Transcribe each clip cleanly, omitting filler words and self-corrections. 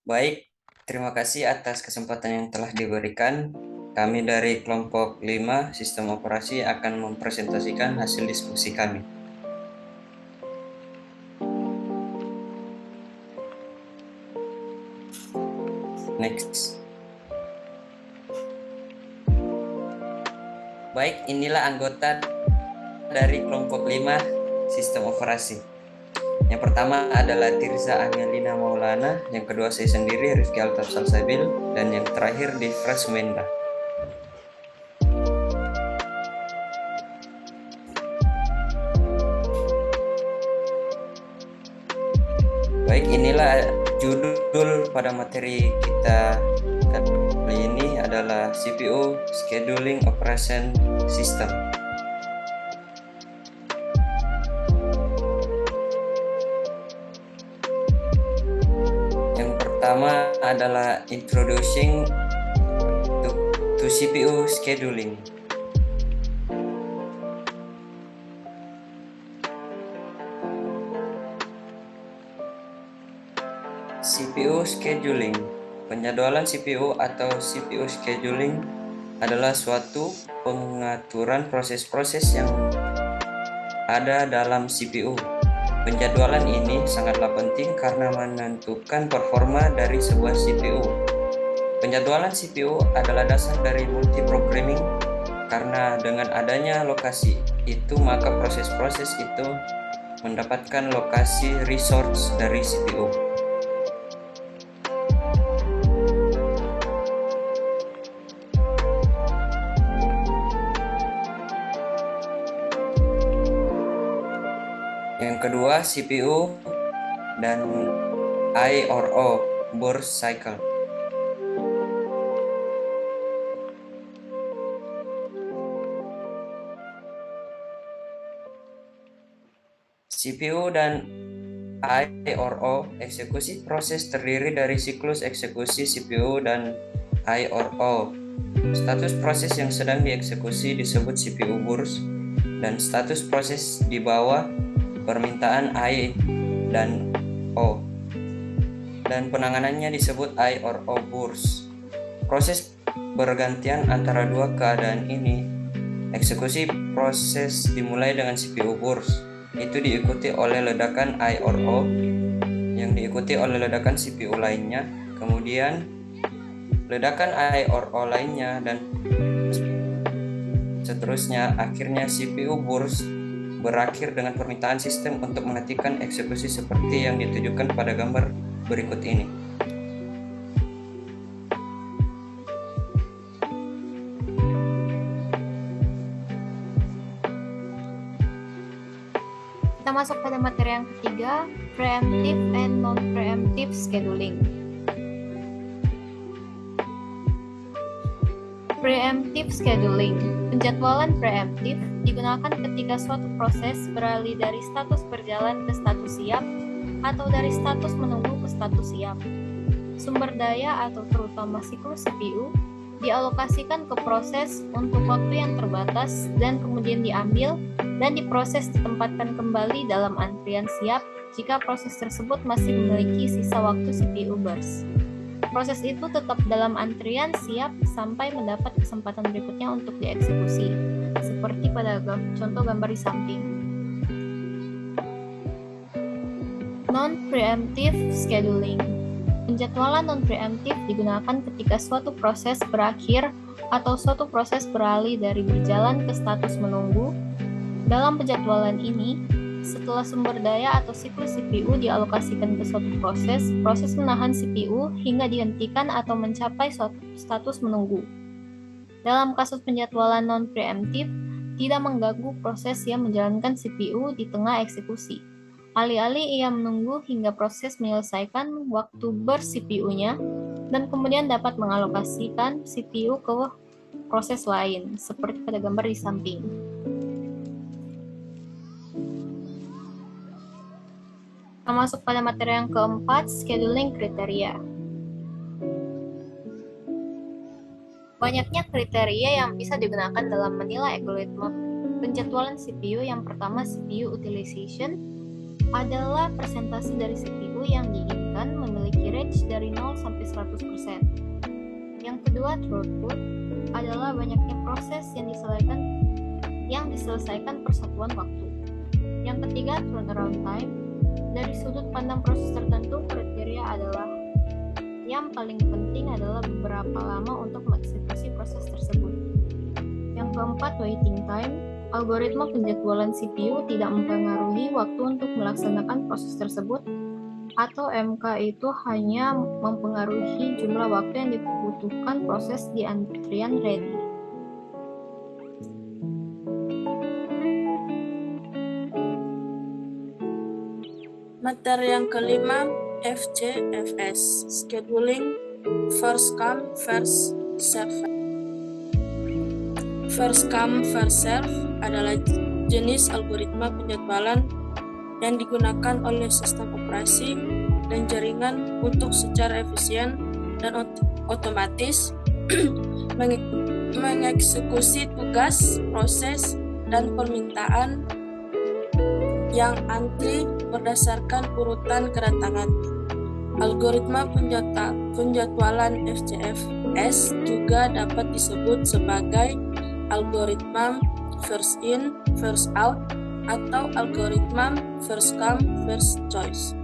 Baik, terima kasih atas kesempatan yang telah diberikan. Kami dari kelompok 5 Sistem Operasi akan mempresentasikan hasil diskusi kami. Next. Baik, inilah anggota dari kelompok 5 Sistem Operasi. Yang pertama adalah Tirza Angelina Maulana, yang kedua saya sendiri Rizky Altaf Salsabil, dan yang terakhir Divra Sumenda. Baik, inilah judul pada materi kita kali ini adalah CPU Scheduling Operation System. Yang pertama adalah Introducing to CPU Scheduling. CPU Scheduling. Penjadwalan CPU atau CPU Scheduling adalah suatu pengaturan proses-proses yang ada dalam CPU. Penjadwalan ini sangatlah penting karena menentukan performa dari sebuah CPU. Penjadwalan CPU adalah dasar dari multiprogramming karena dengan adanya lokasi itu maka proses-proses itu mendapatkan lokasi resource dari CPU. Yang kedua, CPU dan I/O burst cycle. CPU dan I/O eksekusi proses terdiri dari siklus eksekusi CPU dan I/O. Status proses yang sedang dieksekusi disebut CPU burst dan status proses di bawah permintaan I dan O, dan penanganannya disebut I/O burst. Proses bergantian antara dua keadaan ini. Eksekusi proses dimulai dengan CPU burst, itu diikuti oleh ledakan I/O yang diikuti oleh ledakan CPU lainnya, kemudian ledakan I/O lainnya, dan seterusnya. Akhirnya CPU burst berakhir dengan permintaan sistem untuk menghentikan eksekusi seperti yang ditunjukkan pada gambar berikut ini. Kita masuk pada materi yang ketiga, preemptive and non-preemptive scheduling. Preemptive scheduling. Penjadwalan preemptif digunakan ketika suatu proses beralih dari status berjalan ke status siap atau dari status menunggu ke status siap. Sumber daya atau terutama siklus CPU dialokasikan ke proses untuk waktu yang terbatas dan kemudian diambil dan diproses ditempatkan kembali dalam antrian siap jika proses tersebut masih memiliki sisa waktu CPU burst. Proses itu tetap dalam antrian siap sampai mendapat kesempatan berikutnya untuk dieksekusi, seperti pada contoh gambar di samping. Non-preemptive scheduling. Penjadwalan non-preemptif digunakan ketika suatu proses berakhir atau suatu proses beralih dari berjalan ke status menunggu. Dalam penjadwalan ini, setelah sumber daya atau siklus CPU dialokasikan ke suatu proses, proses menahan CPU hingga dihentikan atau mencapai suatu status menunggu. Dalam kasus penjadwalan non-preemptif, tidak mengganggu proses yang menjalankan CPU di tengah eksekusi. Alih-alih ia menunggu hingga proses menyelesaikan waktu ber-CPU-nya dan kemudian dapat mengalokasikan CPU ke proses lain, seperti pada gambar di samping. Kita masuk pada materi yang keempat, scheduling kriteria. Banyaknya kriteria yang bisa digunakan dalam menilai algoritma penjadwalan CPU. Yang pertama, CPU utilization adalah persentase dari CPU CPU yang diinginkan memiliki range dari 0 sampai 100%. Yang kedua, throughput adalah banyaknya proses yang diselesaikan per satuan waktu. Yang ketiga, turnaround time. Dari sudut pandang proses tertentu, kriteria adalah yang paling penting adalah beberapa lama untuk mengeksekusi proses tersebut. Yang keempat, waiting time. Algoritma penjadwalan CPU tidak mempengaruhi waktu untuk melaksanakan proses tersebut, atau MK itu hanya mempengaruhi jumlah waktu yang dibutuhkan proses di antrian ready. Materi yang kelima, FCFS, Scheduling First Come First Serve. First Come First Serve adalah jenis algoritma penjadwalan yang digunakan oleh sistem operasi dan jaringan untuk secara efisien dan otomatis mengeksekusi tugas, proses, dan permintaan yang antri berdasarkan urutan kedatangan. Algoritma penjadwalan FCFS juga dapat disebut sebagai algoritma first in, first out, atau algoritma first come, first choice.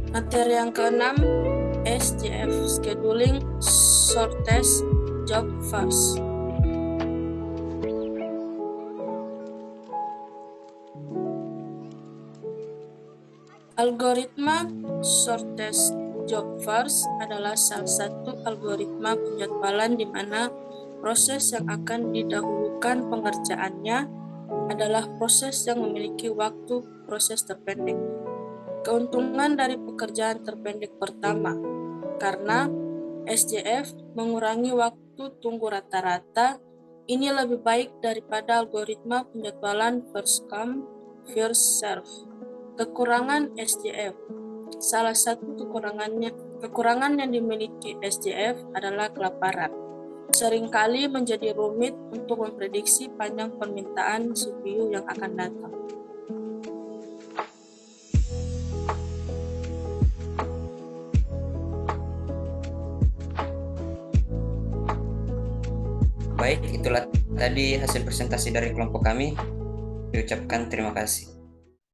Materi yang keenam, SJF, Scheduling Shortest Job First. Algoritma Shortest Job First adalah salah satu algoritma penjadwalan di mana proses yang akan didahulukan pengerjaannya adalah proses yang memiliki waktu proses terpendek. Keuntungan dari pekerjaan terpendek pertama, karena SJF mengurangi waktu tunggu rata-rata, ini lebih baik daripada algoritma penjadwalan first come, first serve. Kekurangan SJF. Salah satu kekurangan yang dimiliki SJF adalah kelaparan. Seringkali menjadi rumit untuk memprediksi panjang permintaan CPU yang akan datang. Baik, itulah tadi hasil presentasi dari kelompok kami. Diucapkan terima kasih.